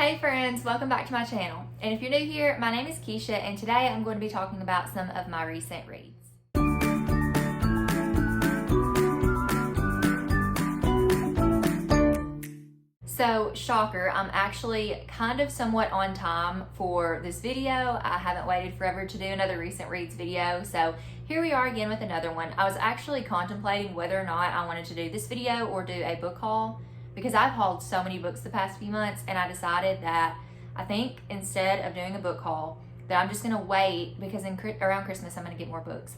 Hey friends, welcome back to my channel. And if you're new here, my name is Keisha and today I'm going to be talking about some of my recent reads. So, shocker, I'm actually kind of somewhat on time for this video. I haven't waited forever to do another recent reads video, so here we are again with another one. I was actually contemplating whether or not I wanted to do this video or do a book haul, because I've hauled so many books the past few months, and I decided that I think instead of doing a book haul, that I'm just gonna wait, because around Christmas I'm gonna get more books.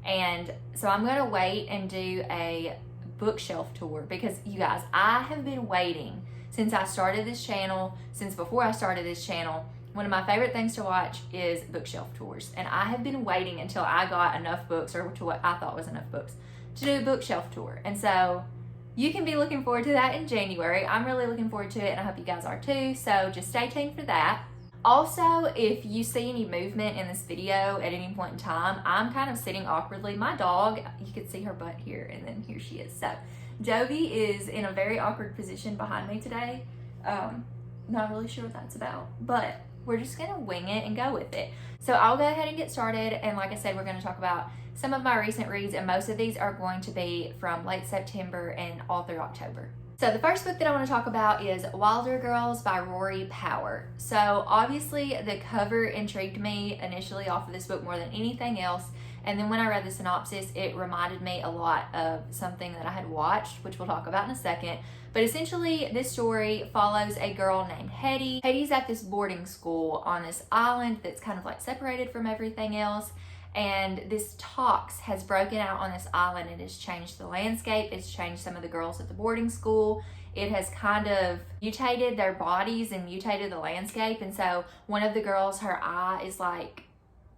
And so I'm gonna wait and do a bookshelf tour, because you guys, I have been waiting since I started this channel, since before I started this channel. One of my favorite things to watch is bookshelf tours, and I have been waiting until I got enough books, or to what I thought was enough books, to do a bookshelf tour. And so you can be looking forward to that in January. I'm really looking forward to it, and I hope you guys are too, so just stay tuned for that. Also, if you see any movement in this video at any point in time, I'm kind of sitting awkwardly. My dog, you can see her butt here, and then here she is. So Jovi is in a very awkward position behind me today. Not really sure what that's about, but we're just gonna wing it and go with it. So I'll go ahead and get started, and like I said, we're gonna talk about some of my recent reads, and most of these are going to be from late September and all through October. So the first book that I want to talk about is Wilder Girls by Rory Power. So obviously the cover intrigued me initially off of this book more than anything else, and then when I read the synopsis, it reminded me a lot of something that I had watched, which we'll talk about in a second. But essentially, this story follows a girl named Hetty. Hetty's at this boarding school on this island that's kind of like separated from everything else. And this tox has broken out on this island. It has changed the landscape. It's changed some of the girls at the boarding school. It has kind of mutated their bodies and mutated the landscape. And so one of the girls, her eye is like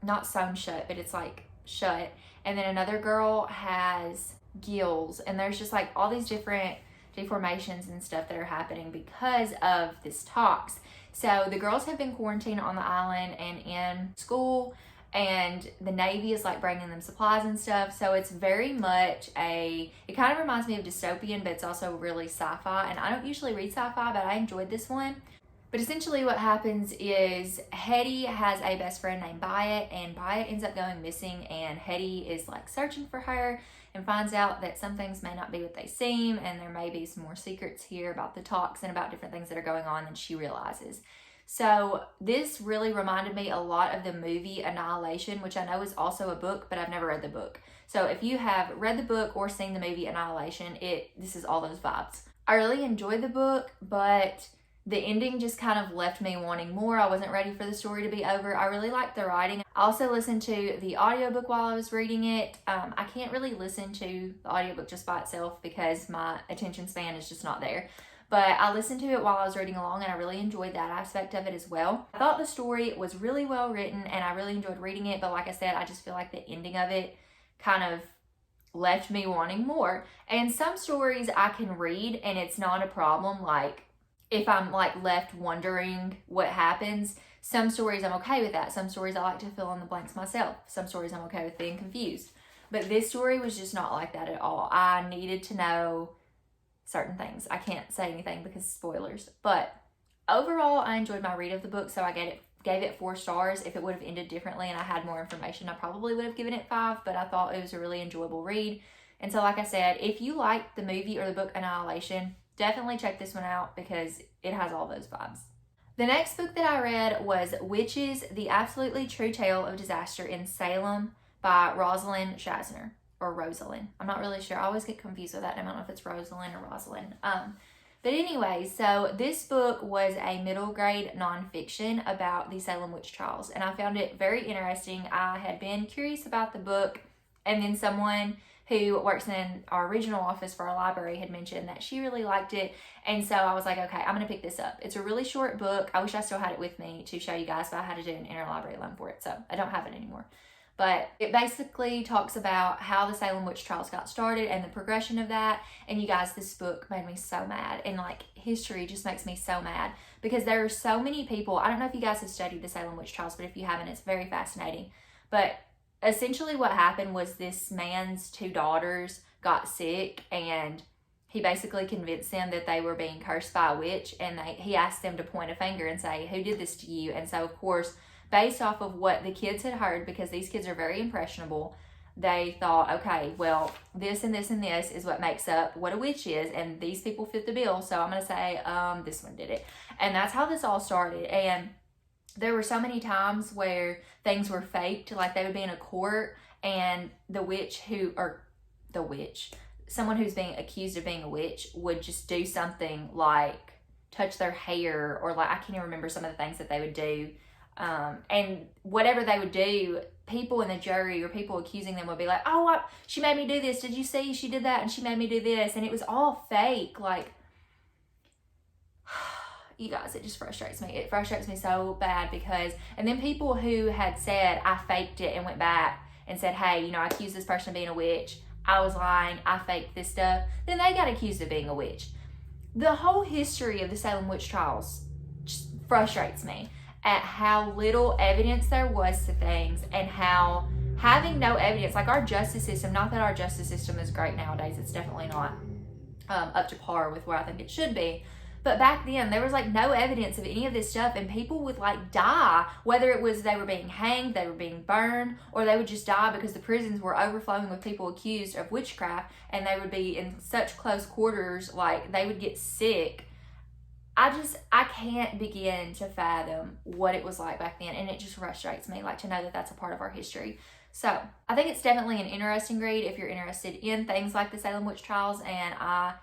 not sewn shut, but it's like shut. And then another girl has gills. And there's just like all these different deformations and stuff that are happening because of this tox. So the girls have been quarantined on the island and in school, and the Navy is like bringing them supplies and stuff. So it's very much it kind of reminds me of dystopian, but it's also really sci-fi. And I don't usually read sci-fi, but I enjoyed this one. But essentially what happens is Hetty has a best friend named Byatt, and Byatt ends up going missing, and Hetty is like searching for her and finds out that some things may not be what they seem, and there may be some more secrets here about the talks and about different things that are going on than she realizes. So this really reminded me a lot of the movie Annihilation, which I know is also a book, but I've never read the book. So if you have read the book or seen the movie Annihilation, this is all those vibes. I really enjoyed the book, but the ending just kind of left me wanting more. I wasn't ready for the story to be over. I really liked the writing. I also listened to the audiobook while I was reading it. I can't really listen to the audiobook just by itself because my attention span is just not there. But I listened to it while I was reading along, and I really enjoyed that aspect of it as well. I thought the story was really well written, and I really enjoyed reading it. But like I said, I just feel like the ending of it kind of left me wanting more. And some stories I can read, and it's not a problem. Like, if I'm like left wondering what happens, some stories I'm okay with that. Some stories I like to fill in the blanks myself. Some stories I'm okay with being confused. But this story was just not like that at all. I needed to know certain things. I can't say anything because spoilers. But overall, I enjoyed my read of the book, so I gave it 4 stars. If it would have ended differently and I had more information, I probably would have given it 5, but I thought it was a really enjoyable read. And so like I said, if you like the movie or the book Annihilation, definitely check this one out because it has all those vibes. The next book that I read was Witches, The Absolutely True Tale of Disaster in Salem by Rosalyn Schanzer, or Rosalyn. I'm not really sure. I always get confused with that. I don't know if it's Rosalyn or Rosalyn. But anyway, so this book was a middle grade nonfiction about the Salem witch trials, and I found it very interesting. I had been curious about the book, and then someone who works in our regional office for our library had mentioned that she really liked it. And so I was like, okay, I'm going to pick this up. It's a really short book. I wish I still had it with me to show you guys, but I had to do an interlibrary loan for it, so I don't have it anymore. But it basically talks about how the Salem witch trials got started and the progression of that. And you guys, this book made me so mad. And like, history just makes me so mad because there are so many people. I don't know if you guys have studied the Salem witch trials, but if you haven't, it's very fascinating. But essentially what happened was this man's 2 daughters got sick, and he basically convinced them that they were being cursed by a witch, and he asked them to point a finger and say, who did this to you? And so, of course, based off of what the kids had heard, because these kids are very impressionable, they thought, okay, well, this and this and this is what makes up what a witch is, and these people fit the bill, so I'm going to say, this one did it. And that's how this all started. And there were so many times where things were faked, like they would be in a court, and someone who's being accused of being a witch would just do something like touch their hair, or like, I can't even remember some of the things that they would do. And whatever they would do, people in the jury or people accusing them would be like, oh, she made me do this. Did you see she did that? And she made me do this. And it was all fake. Like, you guys, it just frustrates me. It frustrates me so bad because, and then people who had said, I faked it and went back and said, hey, you know, I accused this person of being a witch. I was lying. I faked this stuff. Then they got accused of being a witch. The whole history of the Salem witch trials just frustrates me at how little evidence there was to things, and how having no evidence, like our justice system, not that our justice system is great nowadays, it's definitely not up to par with where I think it should be, but back then there was like no evidence of any of this stuff, and people would like die, whether it was they were being hanged, they were being burned, or they would just die because the prisons were overflowing with people accused of witchcraft, and they would be in such close quarters, like they would get sick. I can't begin to fathom what it was like back then, and it just frustrates me, like, to know that that's a part of our history. So I think it's definitely an interesting read if you're interested in things like the Salem witch trials, and I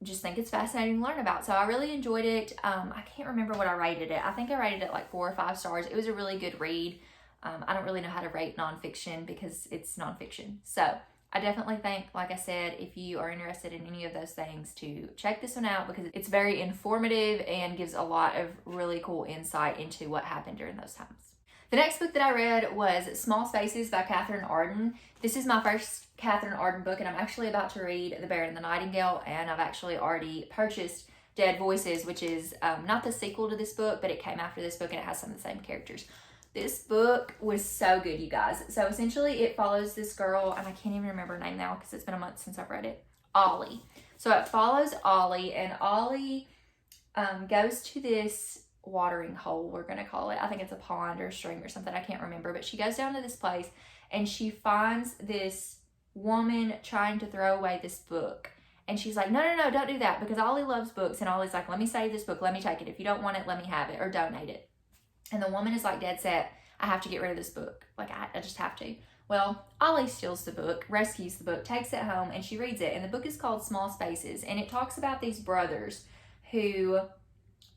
just think it's fascinating to learn about. So I really enjoyed it. I can't remember what I rated it. I think I rated it like 4 or 5 stars. It was a really good read. I don't really know how to rate nonfiction because it's nonfiction. So I definitely think, like I said, if you are interested in any of those things, to check this one out because it's very informative and gives a lot of really cool insight into what happened during those times. The next book that I read was Small Spaces by Katherine Arden. This is my first Katherine Arden book, and I'm actually about to read The Bear and the Nightingale, and I've actually already purchased Dead Voices, which is not the sequel to this book, but it came after this book, and it has some of the same characters. This book was so good, you guys. So essentially it follows this girl, and I can't even remember her name now because it's been a month since I've read it, Ollie. So it follows Ollie, and Ollie goes to this watering hole, we're going to call it. I think it's a pond or a stream or something. I can't remember. But she goes down to this place, and she finds this woman trying to throw away this book. And she's like, no, don't do that, because Ollie loves books. And Ollie's like, let me save this book. Let me take it. If you don't want it, let me have it or donate it. And the woman is like dead set, I have to get rid of this book. Like, I just have to. Well, Ollie steals the book, rescues the book, takes it home, and she reads it. And the book is called Small Spaces. And it talks about these brothers who,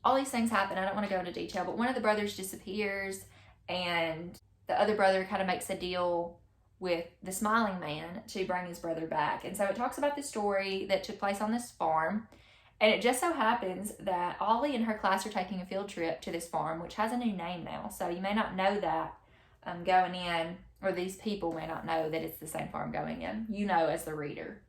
all these things happen. I don't want to go into detail, but one of the brothers disappears, and the other brother kind of makes a deal with the smiling man to bring his brother back. And so it talks about the story that took place on this farm. And it just so happens that Ollie and her class are taking a field trip to this farm, which has a new name now. So you may not know that going in, or these people may not know that it's the same farm going in, you know, as the reader.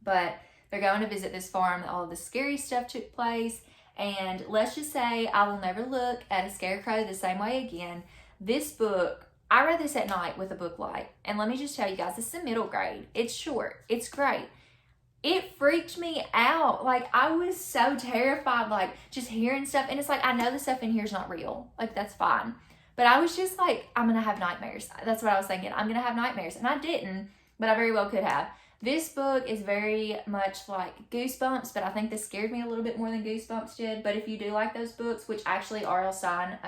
But they're going to visit this farm. All of the scary stuff took place. And let's just say I will never look at a scarecrow the same way again. This book, I read this at night with a book light. And let me just tell you guys, this is a middle grade. It's short. It's great. It freaked me out. Like, I was so terrified, like, just hearing stuff. And it's like, I know the stuff in here is not real. Like, that's fine. But I was just like, I'm going to have nightmares. That's what I was thinking. I'm going to have nightmares. And I didn't, but I very well could have. This book is very much like Goosebumps, but I think this scared me a little bit more than Goosebumps did. But if you do like those books, which actually R.L. Stein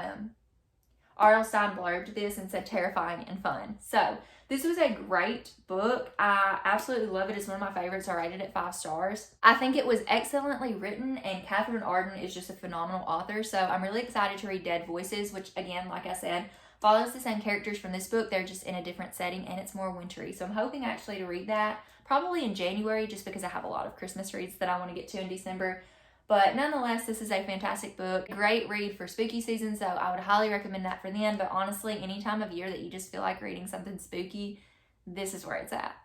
blurbed this and said terrifying and fun. So this was a great book. I absolutely love it. It's one of my favorites. I rated it 5 stars. I think it was excellently written, and Katherine Arden is just a phenomenal author. So I'm really excited to read Dead Voices, which again, like I said, follows the same characters from this book. They're just in a different setting, and it's more wintry. So I'm hoping actually to read that probably in January, just because I have a lot of Christmas reads that I want to get to in December. But nonetheless, this is a fantastic book. Great read for spooky season, so I would highly recommend that for them. But honestly, any time of year that you just feel like reading something spooky, this is where it's at.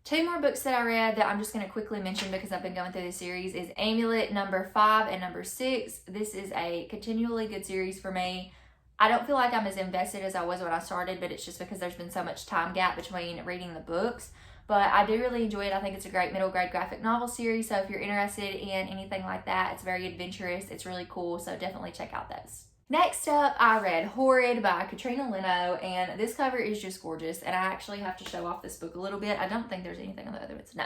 2 more books that I read that I'm just going to quickly mention because I've been going through the series is Amulet number 5 and number 6. This is a continually good series for me. I don't feel like I'm as invested as I was when I started, but it's just because there's been so much time gap between reading the books. but I do really enjoy it. I think it's a great middle grade graphic novel series, so if you're interested in anything like that, it's very adventurous, it's really cool, so definitely check out those. Next up, I read Horrid by Katrina Leno, and this cover is just gorgeous, and I actually have to show off this book a little bit. I don't think there's anything on the other ones. No.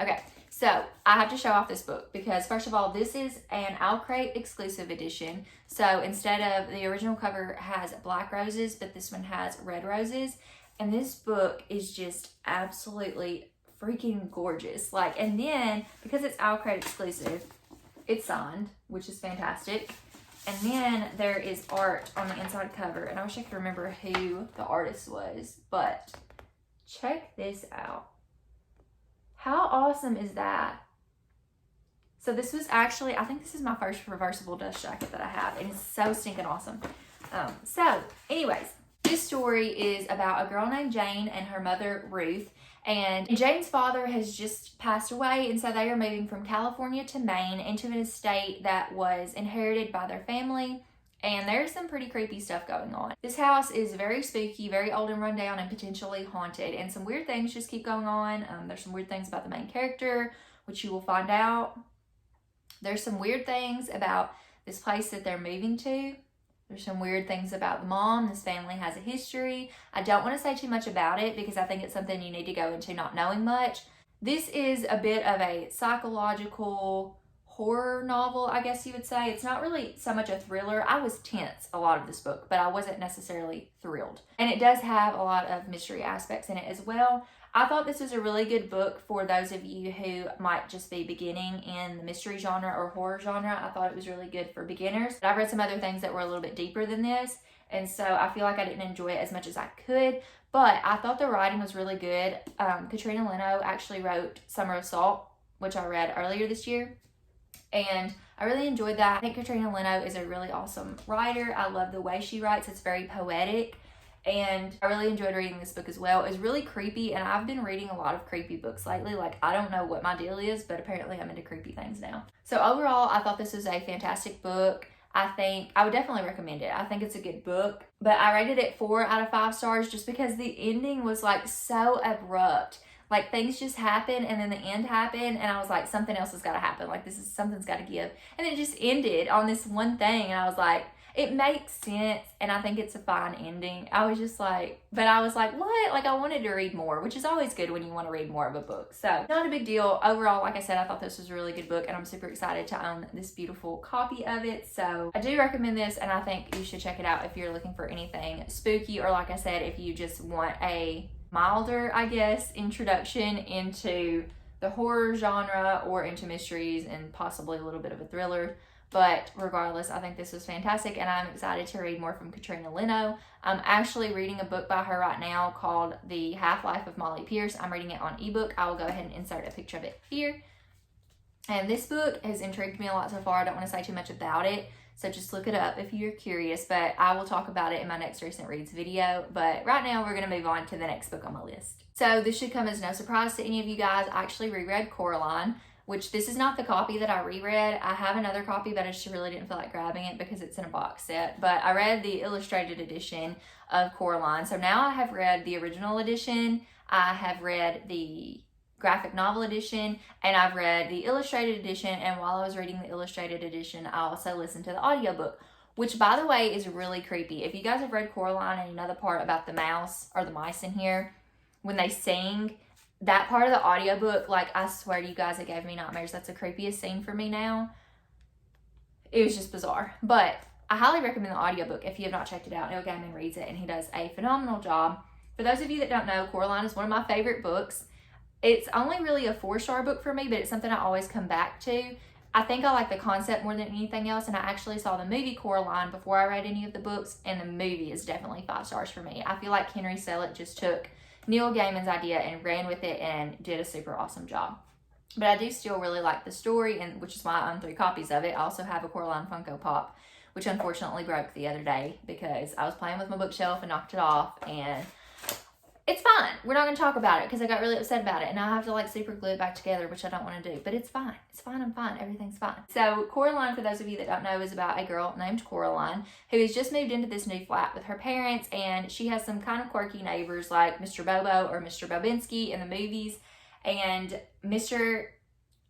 Okay, so I have to show off this book because, first of all, this is an Owlcrate exclusive edition. So instead of the original cover has black roses, but this one has red roses, and this book is just absolutely freaking gorgeous. Like, and then because it's Owlcrate exclusive, it's signed, which is fantastic. And then there is art on the inside cover, and I wish I could remember who the artist was, but check this out. How awesome is that? So this was actually, I think this is my first reversible dust jacket that I have, and it's so stinking awesome. So anyways, this story is about a girl named Jane and her mother Ruth, and Jane's father has just passed away, and so they are moving from California to Maine into an estate that was inherited by their family, and there's some pretty creepy stuff going on. This house is very spooky, very old and run down, and potentially haunted, and some weird things just keep going on. There's some weird things about the main character, which you will find out. There's some weird things about this place that they're moving to. There's some weird things about the mom. This family has a history. I don't want to say too much about it because I think it's something you need to go into not knowing much. This is a bit of a psychological horror novel, I guess you would say. It's not really so much a thriller. I was tense a lot of this book, but I wasn't necessarily thrilled. And it does have a lot of mystery aspects in it as well. I thought this was a really good book for those of you who might just be beginning in the mystery genre or horror genre. I thought it was really good for beginners. But I've read some other things that were a little bit deeper than this, and so I feel like I didn't enjoy it as much as I could, but I thought the writing was really good. Katrina Leno actually wrote Summer Assault, which I read earlier this year, and I really enjoyed that. I think Katrina Leno is a really awesome writer. I love the way she writes. It's very poetic. And I really enjoyed reading this book as well. It was really creepy, and I've been reading a lot of creepy books lately. Like, I don't know what my deal is, but apparently I'm into creepy things now. So overall, I thought this was a fantastic book. I think I would definitely recommend it. I think it's a good book, but I rated it 4 out of 5 stars just because the ending was like so abrupt. Like, things just happen, and then the end happened, and I was like, something else has got to happen. Like, something's got to give. And then it just ended on this one thing, and I was like, it makes sense, and I think it's a fine ending. I was like, what? Like, I wanted to read more, which is always good when you want to read more of a book. So, not a big deal. Overall, like I said, I thought this was a really good book, and I'm super excited to own this beautiful copy of it. So, I do recommend this, and I think you should check it out if you're looking for anything spooky, or like I said, if you just want a milder, I guess, introduction into the horror genre or into mysteries and possibly a little bit of a thriller. But regardless, I think this was fantastic, and I'm excited to read more from Katrina Leno. I'm actually reading a book by her right now called The Half-Life of Molly Pierce. I'm reading it on ebook. I will go ahead and insert a picture of it here. And this book has intrigued me a lot so far. I don't want to say too much about it, so just look it up if you're curious, but I will talk about it in my next recent reads video. But right now, we're going to move on to the next book on my list. So this should come as no surprise to any of you guys. I actually reread Coraline, which this is not the copy that I reread. I have another copy, but I just really didn't feel like grabbing it because it's in a box set. But I read the illustrated edition of Coraline. So now I have read the original edition, I have read the graphic novel edition, and I've read the illustrated edition. And while I was reading the illustrated edition, I also listened to the audiobook, which, by the way, is really creepy. If you guys have read Coraline and another part about the mouse or the mice in here, when they sing, that part of the audiobook, like, I swear to you guys, it gave me nightmares. That's the creepiest scene for me now. It was just bizarre. But I highly recommend the audiobook if you have not checked it out. Neil Gaiman reads it, and he does a phenomenal job. For those of you that don't know, Coraline is one of my favorite books. It's only really a 4-star book for me, but it's something I always come back to. I think I like the concept more than anything else, and I actually saw the movie Coraline before I read any of the books, and the movie is definitely 5 stars for me. I feel like Henry Selick just took Neil Gaiman's idea and ran with it and did a super awesome job. But I do still really like the story, and which is why I own 3 copies of it. I also have a Coraline Funko Pop, which unfortunately broke the other day because I was playing with my bookshelf and knocked it off, and it's fine. fine. We're not going to talk about it because I got really upset about it. And I have to like super glue it back together, which I don't want to do. But it's fine. It's fine. I'm fine. Everything's fine. So Coraline, for those of you that don't know, is about a girl named Coraline who has just moved into this new flat with her parents. And she has some kind of quirky neighbors like Mr. Bobo or Mr. Bobinski in the movies. And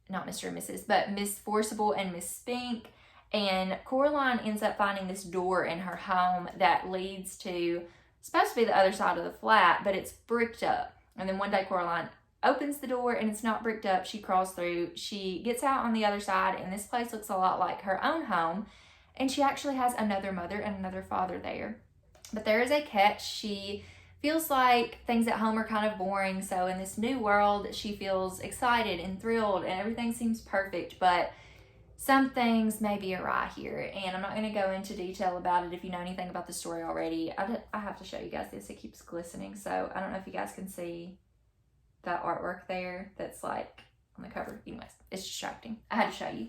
not Mr. and Mrs., but Miss Forcible and Miss Spink. And Coraline ends up finding this door in her home that leads to, supposed to be the other side of the flat, but it's bricked up. And then one day Coraline opens the door and it's not bricked up. She crawls through. She gets out on the other side, and this place looks a lot like her own home. And she actually has another mother and another father there. But there is a catch. She feels like things at home are kind of boring. So in this new world, she feels excited and thrilled and everything seems perfect. But some things may be awry here, and I'm not going to go into detail about it if you know anything about the story already. I have to show you guys this. It keeps glistening, so I don't know if you guys can see that artwork there that's like on the cover. Anyways, it's distracting. I had to show you.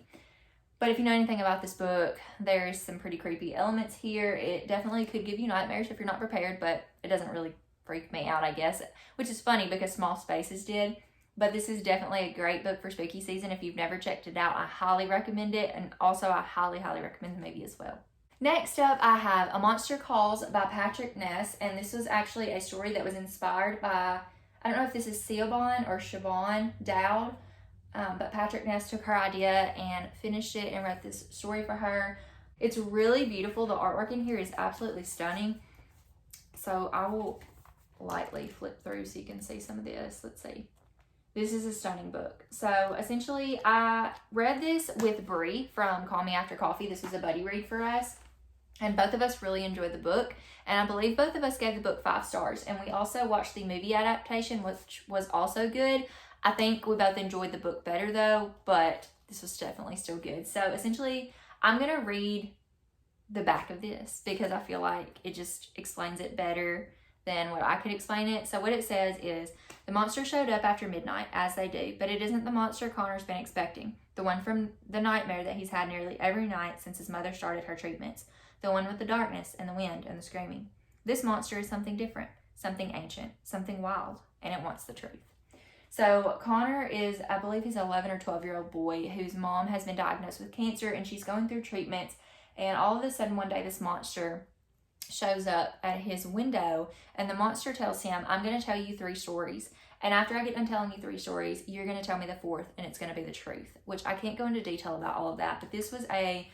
But if you know anything about this book, there's some pretty creepy elements here. It definitely could give you nightmares if you're not prepared, but it doesn't really freak me out, I guess, which is funny because Small Spaces did. But this is definitely a great book for spooky season. If you've never checked it out, I highly recommend it. And also, I highly, highly recommend the movie as well. Next up, I have A Monster Calls by Patrick Ness. And this was actually a story that was inspired by, I don't know if this is Siobhan or Siobhan Dowd. But Patrick Ness took her idea and finished it and wrote this story for her. It's really beautiful. The artwork in here is absolutely stunning. So I will lightly flip through so you can see some of this. Let's see. This is a stunning book. So essentially, I read this with Bree from Call Me After Coffee. This was a buddy read for us. And both of us really enjoyed the book. And I believe both of us gave the book 5 stars. And we also watched the movie adaptation, which was also good. I think we both enjoyed the book better though, but this was definitely still good. So essentially, I'm going to read the back of this because I feel like it just explains it better than what I could explain it. So what it says is, the monster showed up after midnight, as they do, but it isn't the monster Connor's been expecting. The one from the nightmare that he's had nearly every night since his mother started her treatments. The one with the darkness and the wind and the screaming. This monster is something different, something ancient, something wild, and it wants the truth. So Connor is, I believe he's an 11 or 12-year-old boy whose mom has been diagnosed with cancer and she's going through treatments. And all of a sudden one day this monster shows up at his window and the monster tells him, I'm going to tell you 3 stories. And after I get done telling you 3 stories, you're going to tell me the 4th and it's going to be the truth, which I can't go into detail about all of that. But this was a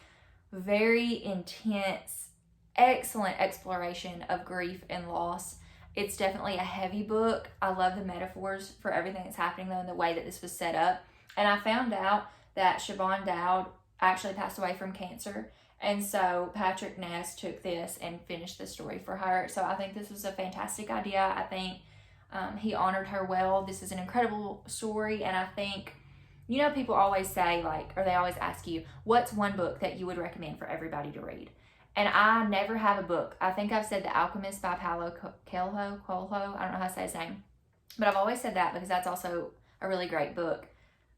very intense, excellent exploration of grief and loss. It's definitely a heavy book. I love the metaphors for everything that's happening though and the way that this was set up. And I found out that Siobhan Dowd actually passed away from cancer. And so Patrick Ness took this and finished the story for her. So I think this was a fantastic idea. I think he honored her well. This is an incredible story. And I think, you know, people always say like, or they always ask you, what's one book that you would recommend for everybody to read? And I never have a book. I think I've said The Alchemist by Paulo Coelho. I don't know how to say his name. But I've always said that because that's also a really great book.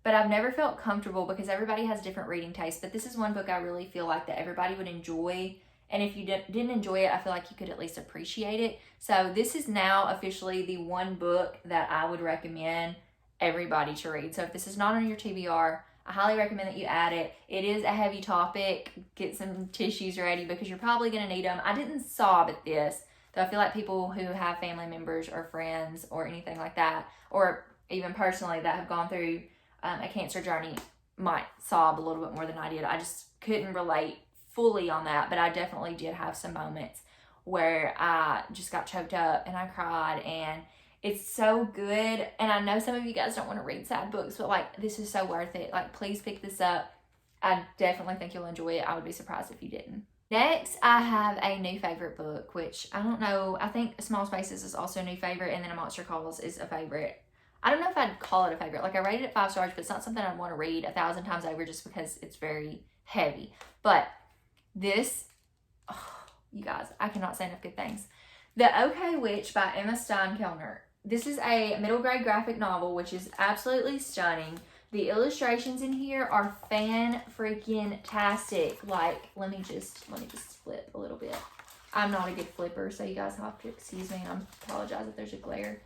But I've never felt comfortable because everybody has different reading tastes. But this is one book I really feel like that everybody would enjoy. And if you didn't enjoy it, I feel like you could at least appreciate it. So this is now officially the one book that I would recommend everybody to read. So if this is not on your TBR, I highly recommend that you add it. It is a heavy topic. Get some tissues ready because you're probably going to need them. I didn't sob at this, though I feel like people who have family members or friends or anything like that, or even personally that have gone through a cancer journey might sob a little bit more than I did. I just couldn't relate fully on that, but I definitely did have some moments where I just got choked up and I cried, and it's so good. And I know some of you guys don't want to read sad books, but like this is so worth it. Like please pick this up. I definitely think you'll enjoy it. I would be surprised if you didn't. Next, I have a new favorite book, which I don't know. I think Small Spaces is also a new favorite, and then A Monster Calls is a favorite. I don't know if I'd call it a favorite. Like I rated it 5 stars, but it's not something I'd want to read 1,000 times over just because it's very heavy. But this, oh, you guys, I cannot say enough good things. The OK Witch by Emma Steinkellner. This is a middle grade graphic novel, which is absolutely stunning. The illustrations in here are fan-freaking-tastic. Like, let me just flip a little bit. I'm not a good flipper, so you guys have to excuse me, and I apologize if there's a glare.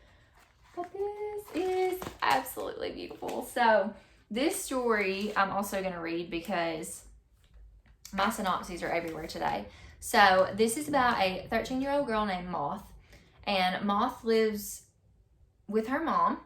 But this is absolutely beautiful. So this story I'm also going to read because my synopses are everywhere today. So this is about a 13-year-old girl named Moth. And Moth lives with her mom.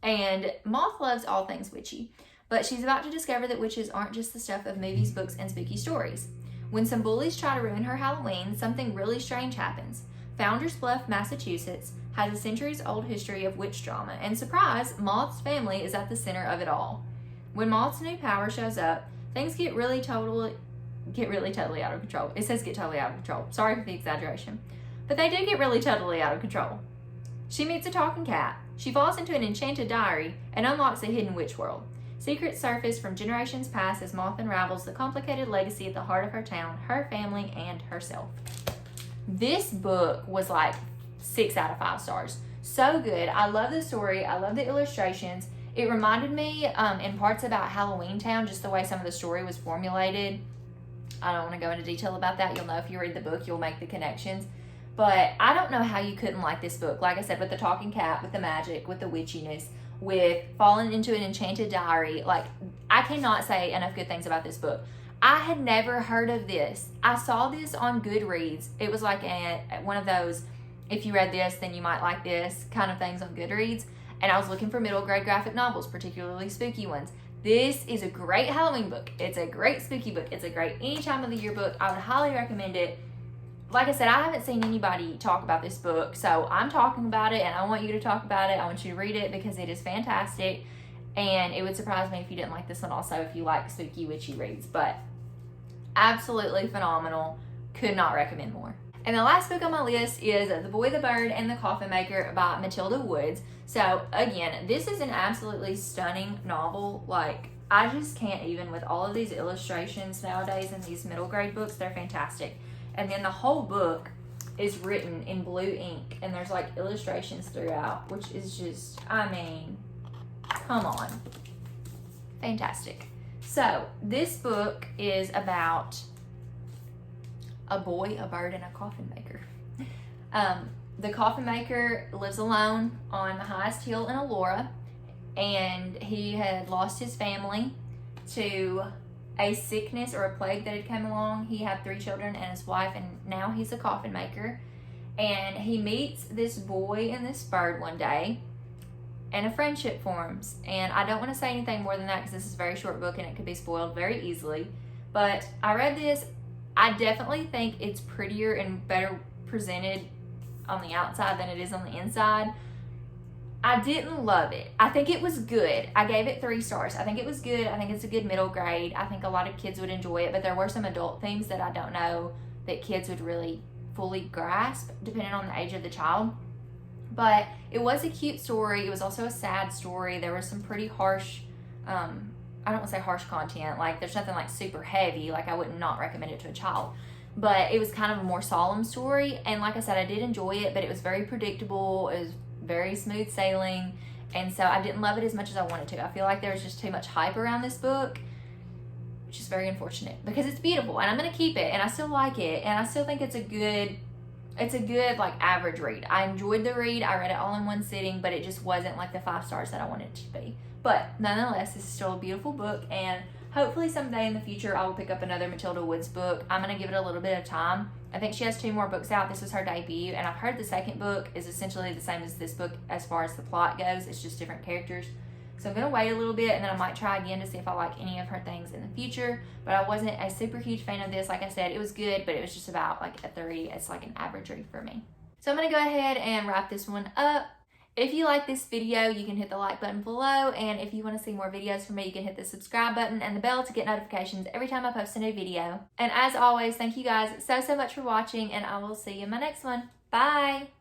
And Moth loves all things witchy. But she's about to discover that witches aren't just the stuff of movies, books, and spooky stories. When some bullies try to ruin her Halloween, something really strange happens. Founders Bluff, Massachusetts has a centuries-old history of witch drama. And surprise, Moth's family is at the center of it all. When Moth's new power shows up, things get really totally out of control. It says get totally out of control. Sorry for the exaggeration. But they do get really totally out of control. She meets a talking cat. She falls into an enchanted diary and unlocks a hidden witch world. Secrets surface from generations past as Moth unravels the complicated legacy at the heart of her town, her family, and herself. This book was like 6 out of 5 stars. So good. I love the story. I love the illustrations. It reminded me in parts about Halloween Town, just the way some of the story was formulated. I don't want to go into detail about that. You'll know if you read the book, you'll make the connections. But I don't know how you couldn't like this book. Like I said, with the talking cat, with the magic, with the witchiness, with falling into an enchanted diary. Like, I cannot say enough good things about this book. I had never heard of this. I saw this on Goodreads. It was like one of those, if you read this, then you might like this kind of things on Goodreads. And I was looking for middle grade graphic novels, particularly spooky ones. This is a great Halloween book. It's a great spooky book. It's a great any time of the year book. I would highly recommend it. Like I said, I haven't seen anybody talk about this book, so I'm talking about it, and I want you to talk about it. I want you to read it because it is fantastic, and it would surprise me if you didn't like this one also, if you like spooky, witchy reads. But absolutely phenomenal. Could not recommend more. And the last book on my list is The Boy, the Bird, and the Coffin Maker by Matilda Woods. So again, this is an absolutely stunning novel. Like, I just can't even, with all of these illustrations nowadays in these middle grade books, they're fantastic. And then the whole book is written in blue ink, and there's like illustrations throughout, which is just, I mean, come on. Fantastic. So this book is about a boy, a bird, and a coffin maker. The coffin maker lives alone on the highest hill in Aurora, and he had lost his family to a sickness or a plague that had come along. He had 3 children and his wife, and now he's a coffin maker. And he meets this boy and this bird one day, and a friendship forms. And I don't want to say anything more than that because this is a very short book and it could be spoiled very easily. But I read this. I definitely think it's prettier and better presented on the outside than it is on the inside. I didn't love it. I think it was good. I gave it 3 stars. I think it was good. I think it's a good middle grade. I think a lot of kids would enjoy it, but there were some adult themes that I don't know that kids would really fully grasp, depending on the age of the child. But it was a cute story. It was also a sad story. There was some pretty harsh, I don't want to say harsh content. Like, there's nothing like super heavy. Like, I would not recommend it to a child. But it was kind of a more solemn story. And like I said, I did enjoy it, but it was very predictable. It was very smooth sailing, and so I didn't love it as much as I wanted to. I feel like there was just too much hype around this book, which is very unfortunate because it's beautiful and I'm gonna keep it and I still like it and I still think it's a good like average read. I enjoyed the read. I read it all in one sitting, but it just wasn't like the 5 stars that I wanted it to be. But nonetheless, this is still a beautiful book, and hopefully someday in the future I will pick up another Matilda Woods book. I'm going to give it a little bit of time. I think she has 2 more books out. This was her debut, and I've heard the second book is essentially the same as this book as far as the plot goes. It's just different characters. So I'm going to wait a little bit, and then I might try again to see if I like any of her things in the future. But I wasn't a super huge fan of this. Like I said, it was good, but it was just about like a 30. It's like an average read for me. So I'm going to go ahead and wrap this one up. If you like this video, you can hit the like button below, and if you want to see more videos from me, you can hit the subscribe button and the bell to get notifications every time I post a new video. And as always, thank you guys so much for watching, and I will see you in my next one. Bye!